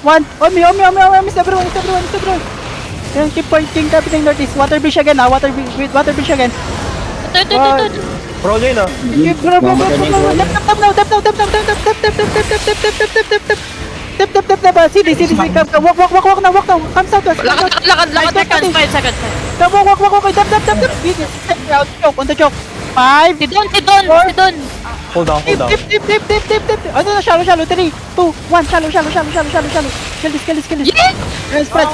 1. On me, miss everyone. Yan, keep pointing, captain northeast. Water bridge again, water bridge again. Ito. Pro Jane ah. Keep, bro. Tap now. CD, walk now. Come southwest. Lakad, 5 seconds. Come, walk. Tap. Choke, on the choke. 5. Si Don. Hold down. Tip. Ano na, shallow. 3, 2, 1. Shallow. Kill this. Yes, press.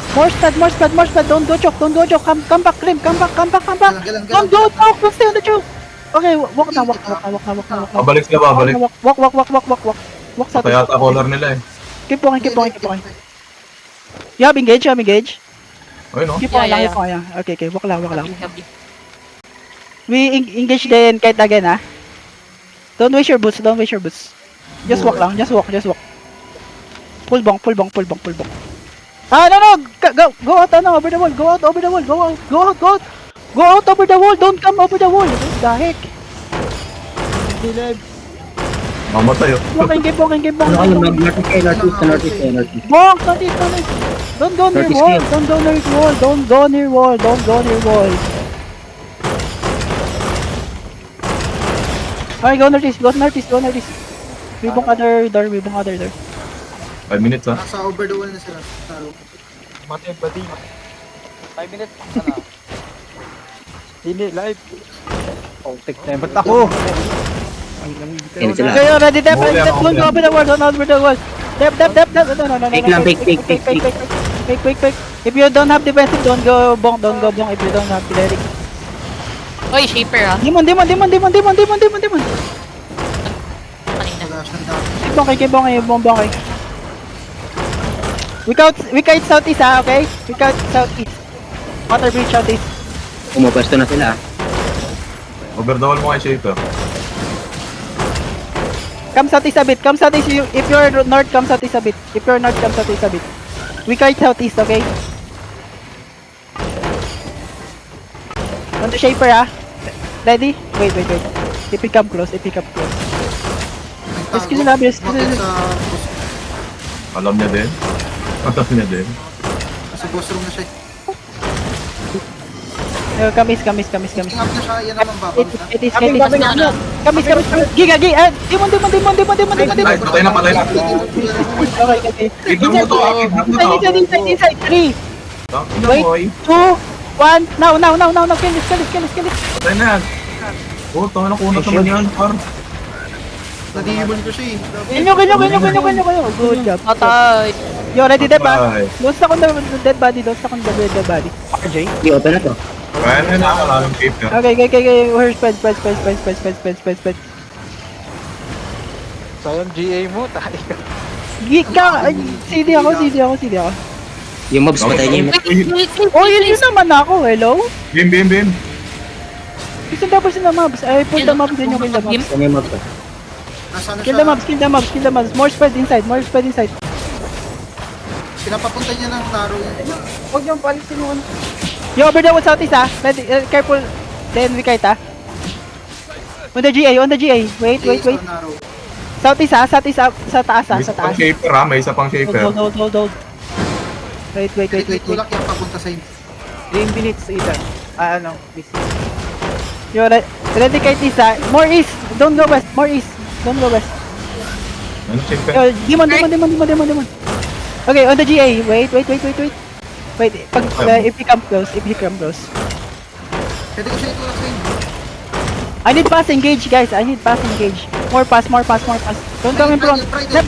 More spread. Don't go choke. Come back, Klim. Come back. Don't go choke. Don't stay on the choke. Okay, walk na. Babalik sila, babalik. Walk sa Kaya ata color nila eh. Keep walking. You have engage. Ayun no? Keep walking. Okay, walk lang. We engage din kahit again, ha? Don't waste your boots. Just walk lang. Pull bong. No. Go out, over the wall. Go out over the wall. Don't come over the wall. What the heck? Mamatay oh. Keep walking. Northeast. Bonk, northeast. Don't go near wall. Okay, go northeast. Bibong other door. 5 minutes ah. Nasa over the wall na sila. Taro. Matay badi. 5 minutes. Sana. Hindi live. Oh, take time. Ba't ako? Yan sila. Okay, ready, Dep. Don't go over the wall. Dep. No. Fake lang, fake. Quick. If you don't have defensive, don't go bong. If you don't have cleric. Oy, Shaper ah. Demon. Kanina. Flash ng dami. Keep bong. We kite southeast, okay? We kite southeast. Water bridge southeast. Pumapwesto na sila. Over the wall mo kay Shaper. Come southeast a bit. If you're north, come southeast a bit. We kite southeast, okay? On the Shaper, Ready? Wait. If you come close. Risk sila. Bakit sa... Alam niya din. Nasa boss room na siya. Kamis. Picking up na siya. Yan naman babang na. It is. Kamis. Giga. Demon. Ay, patay na. Okay. Tignan mo to. Inside. 3, Wait. Boy. 2, 1. Now. Kill this. Patay na yan. Oh, tama na kunat naman yan. Par. Nadihibon ko siya eh. Kinyo. Good job. Patay. Yo, ready, Dep, Bye. Don't stuck on the dead body. Dead body. RJ? Hindi, open na to. Kaya na maraming Shaper. Okay. Where's spread. Sayang GA mo, tayo ka. CD ako. Yung mobs, patay niya yung mobs. Oh, yun naman ako. Hello? Bim. Gusto dapat sila mobs. I pull the mobs din yung kill the mobs. Ano yung mobs to? Nasa ano Kill the mobs. More spread inside. Pinapapunta niya ng Taro yan. Huwag niyong palisin mo. Yo, over the wall southeast, Ready, careful. Then we kite, On the GA. Wait. Naro. Southeast, sa taas, May isa pang Shaper ha. May isa pang Shaper. Hold. Wait. Tulak yan papunta sa inyo. 3 minutes, Ethan. Please. Yo, ready kite is, more east. Don't go west. Ano Shaper? Yo, demon. Okay, on the GA. Wait. If he come close. Pwede ko siya itulak sa inyo. I need pass engage, guys. More pass. Don't come in front. Dep.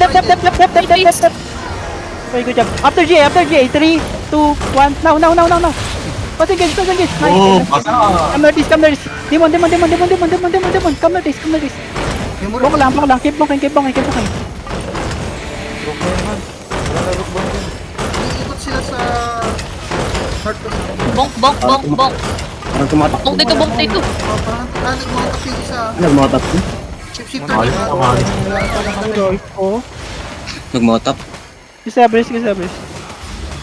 Very good job. After GA. 3, 2, 1. Now. Pass engage. Nice. Oh, pasa. Come northeast. Demon. Come northeast. Memory. Bok lang. Keep bongking. Iikot sila sa... Heart ko sa... Bonk. Parang tumatak. Bonk dito. Parang nagmatak yung isa. Nagmotap. Shifter Ayos na. na man. Oh. Nagmotap. Gisabres.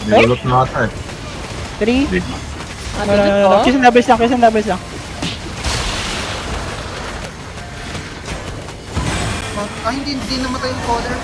Nilulot na ata eh. 3. Hindi. No. Gisabres lang. Hindi namatay yung caller.